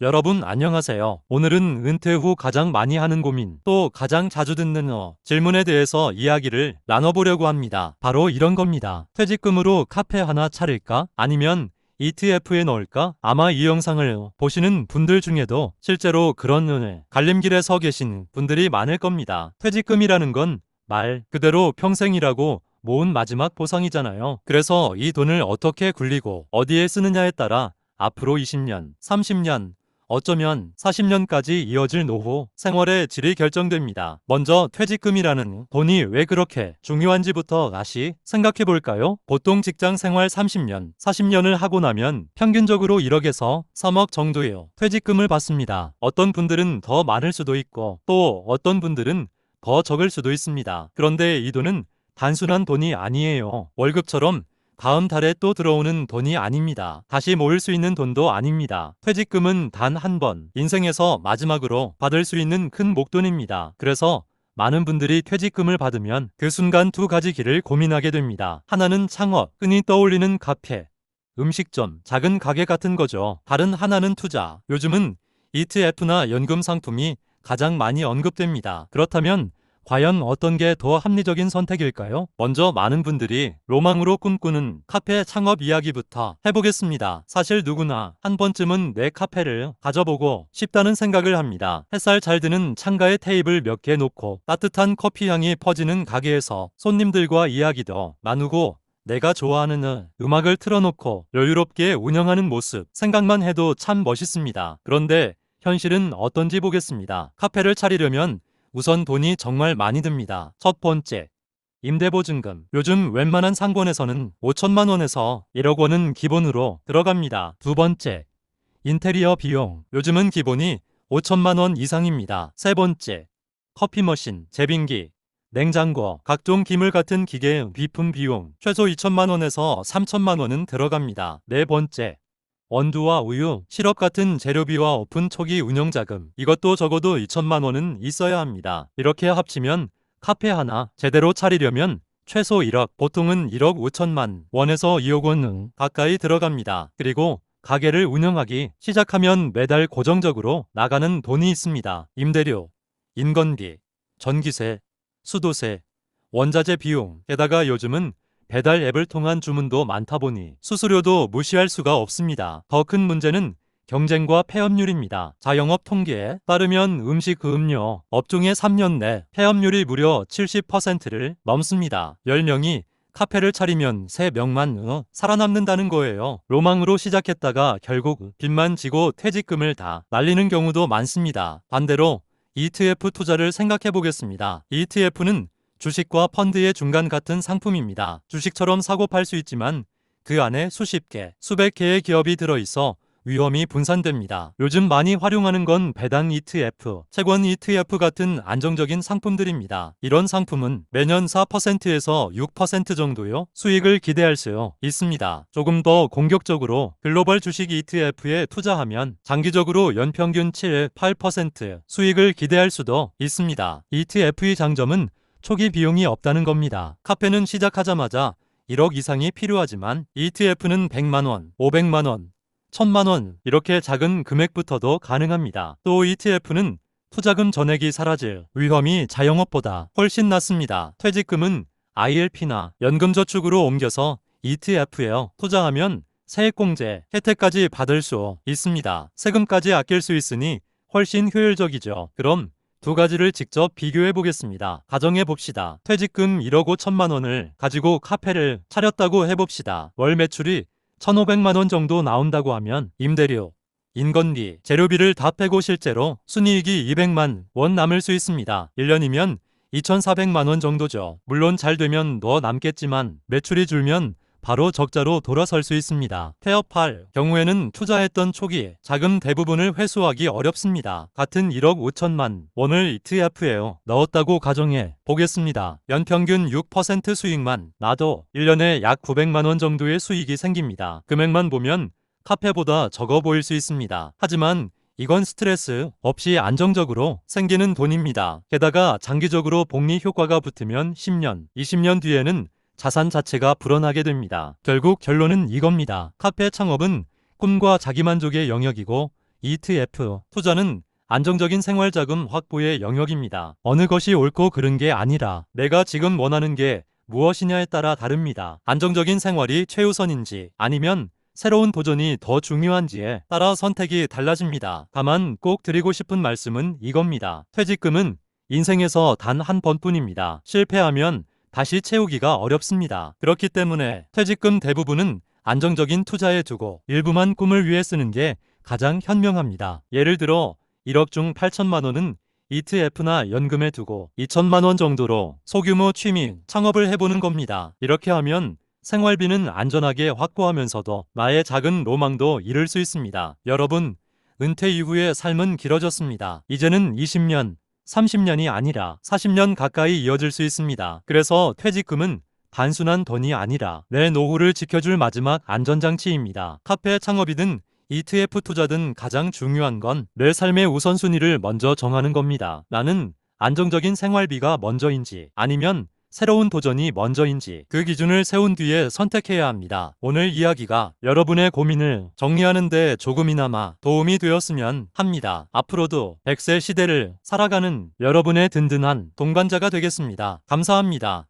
여러분 안녕하세요. 오늘은 은퇴 후 가장 많이 하는 고민, 또 가장 자주 듣는 질문에 대해서 이야기를 나눠보려고 합니다. 바로 이런 겁니다. 퇴직금으로 카페 하나 차릴까? 아니면 ETF에 넣을까? 아마 이 영상을 보시는 분들 중에도 실제로 그런 갈림길에 서 계신 분들이 많을 겁니다. 퇴직금이라는 건 말 그대로 평생이라고 모은 마지막 보상이잖아요. 그래서 이 돈을 어떻게 굴리고 어디에 쓰느냐에 따라 앞으로 20년, 30년, 어쩌면 40년까지 이어질 노후 생활의 질이 결정됩니다. 먼저 퇴직금이라는 돈이 왜 그렇게 중요한지부터 다시 생각해 볼까요? 보통 직장 생활 30년, 40년을 하고 나면 평균적으로 1억에서 3억 정도의 퇴직금을 받습니다. 어떤 분들은 더 많을 수도 있고 또 어떤 분들은 더 적을 수도 있습니다. 그런데 이 돈은 단순한 돈이 아니에요. 월급처럼 다음 달에 또 들어오는 돈이 아닙니다. 다시 모을 수 있는 돈도 아닙니다. 퇴직금은 단 한 번, 인생에서 마지막으로 받을 수 있는 큰 목돈입니다. 그래서 많은 분들이 퇴직금을 받으면 그 순간 두 가지 길을 고민하게 됩니다. 하나는 창업, 흔히 떠올리는 카페, 음식점, 작은 가게 같은 거죠. 다른 하나는 투자. 요즘은 ETF나 연금 상품이 가장 많이 언급됩니다. 그렇다면 과연 어떤 게 더 합리적인 선택일까요? 먼저 많은 분들이 로망으로 꿈꾸는 카페 창업 이야기부터 해보겠습니다. 사실 누구나 한 번쯤은 내 카페를 가져보고 싶다는 생각을 합니다. 햇살 잘 드는 창가에 테이블 몇 개 놓고 따뜻한 커피 향이 퍼지는 가게에서 손님들과 이야기도 나누고 내가 좋아하는 음악을 틀어놓고 여유롭게 운영하는 모습 생각만 해도 참 멋있습니다. 그런데 현실은 어떤지 보겠습니다. 카페를 차리려면 우선 돈이 정말 많이 듭니다. 첫 번째, 임대보증금. 요즘 웬만한 상권에서는 5천만 원에서 1억 원은 기본으로 들어갑니다. 두 번째, 인테리어 비용. 요즘은 기본이 5천만 원 이상입니다. 세 번째, 커피 머신, 제빙기, 냉장고, 각종 기물 같은 기계 비품 비용. 최소 2천만 원에서 3천만 원은 들어갑니다. 네 번째, 원두와 우유, 시럽 같은 재료비와 오픈 초기 운영자금, 이것도 적어도 2천만 원은 있어야 합니다. 이렇게 합치면 카페 하나 제대로 차리려면 최소 1억, 보통은 1억 5천만 원에서 2억 원 가까이 들어갑니다. 그리고 가게를 운영하기 시작하면 매달 고정적으로 나가는 돈이 있습니다. 임대료, 인건비, 전기세, 수도세, 원자재 비용, 게다가 요즘은 배달 앱을 통한 주문도 많다 보니 수수료도 무시할 수가 없습니다. 더 큰 문제는 경쟁과 폐업률입니다. 자영업 통계에 따르면 음식 음료 업종의 3년 내 폐업률이 무려 70%를 넘습니다. 10명이 카페를 차리면 3명만 살아남는다는 거예요. 로망으로 시작했다가 결국 빚만 지고 퇴직금을 다 날리는 경우도 많습니다. 반대로 ETF 투자를 생각해 보겠습니다. ETF는 주식과 펀드의 중간 같은 상품입니다. 주식처럼 사고 팔 수 있지만 그 안에 수십 개, 수백 개의 기업이 들어있어 위험이 분산됩니다. 요즘 많이 활용하는 건 배당 ETF, 채권 ETF 같은 안정적인 상품들입니다. 이런 상품은 매년 4%에서 6% 정도요 수익을 기대할 수 있습니다. 조금 더 공격적으로 글로벌 주식 ETF에 투자하면 장기적으로 연평균 7, 8% 수익을 기대할 수도 있습니다. ETF의 장점은 초기 비용이 없다는 겁니다. 카페는 시작하자마자 1억 이상이 필요하지만 ETF는 100만 원, 500만 원, 1000만 원 이렇게 작은 금액부터도 가능합니다. 또 ETF는 투자금 전액이 사라질 위험이 자영업보다 훨씬 낮습니다. 퇴직금은 ILP나 연금저축으로 옮겨서 ETF에 투자하면 세액공제 혜택까지 받을 수 있습니다. 세금까지 아낄 수 있으니 훨씬 효율적이죠. 그럼 두 가지를 직접 비교해 보겠습니다. 가정해 봅시다. 퇴직금 1억 5천만 원을 가지고 카페를 차렸다고 해봅시다. 월 매출이 1,500만 원 정도 나온다고 하면 임대료, 인건비, 재료비를 다 빼고 실제로 순이익이 200만 원 남을 수 있습니다. 1년이면 2,400만 원 정도죠. 물론 잘 되면 더 남겠지만 매출이 줄면 바로 적자로 돌아설 수 있습니다. 폐업할 경우에는 투자했던 초기 자금 대부분을 회수하기 어렵습니다. 같은 1억 5천만 원을 ETF에 넣었다고 가정해 보겠습니다. 연평균 6% 수익만 나도 1년에 약 900만 원 정도의 수익이 생깁니다. 금액만 보면 카페보다 적어 보일 수 있습니다. 하지만 이건 스트레스 없이 안정적으로 생기는 돈입니다. 게다가 장기적으로 복리 효과가 붙으면 10년, 20년 뒤에는 자산 자체가 불어나게 됩니다. 결국 결론은 이겁니다. 카페 창업은 꿈과 자기만족의 영역이고 ETF 투자는 안정적인 생활자금 확보의 영역입니다. 어느 것이 옳고 그른 게 아니라 내가 지금 원하는 게 무엇이냐에 따라 다릅니다. 안정적인 생활이 최우선인지 아니면 새로운 도전이 더 중요한지에 따라 선택이 달라집니다. 다만 꼭 드리고 싶은 말씀은 이겁니다. 퇴직금은 인생에서 단 한 번뿐입니다. 실패하면 다시 채우기가 어렵습니다. 그렇기 때문에 퇴직금 대부분은 안정적인 투자에 두고 일부만 꿈을 위해 쓰는 게 가장 현명합니다. 예를 들어 1억 중 8천만 원은 ETF나 연금에 두고 2천만 원 정도로 소규모 취미 창업을 해보는 겁니다. 이렇게 하면 생활비는 안전하게 확보하면서도 나의 작은 로망도 이룰 수 있습니다. 여러분, 은퇴 이후의 삶은 길어졌습니다. 이제는 20년, 30년이 아니라 40년 가까이 이어질 수 있습니다. 그래서 퇴직금은 단순한 돈이 아니라 내 노후를 지켜줄 마지막 안전장치입니다. 카페 창업이든 ETF 투자든 가장 중요한 건 내 삶의 우선순위를 먼저 정하는 겁니다. 나는 안정적인 생활비가 먼저인지 아니면 새로운 도전이 먼저인지 그 기준을 세운 뒤에 선택해야 합니다. 오늘 이야기가 여러분의 고민을 정리하는 데 조금이나마 도움이 되었으면 합니다. 앞으로도 100세 시대를 살아가는 여러분의 든든한 동반자가 되겠습니다. 감사합니다.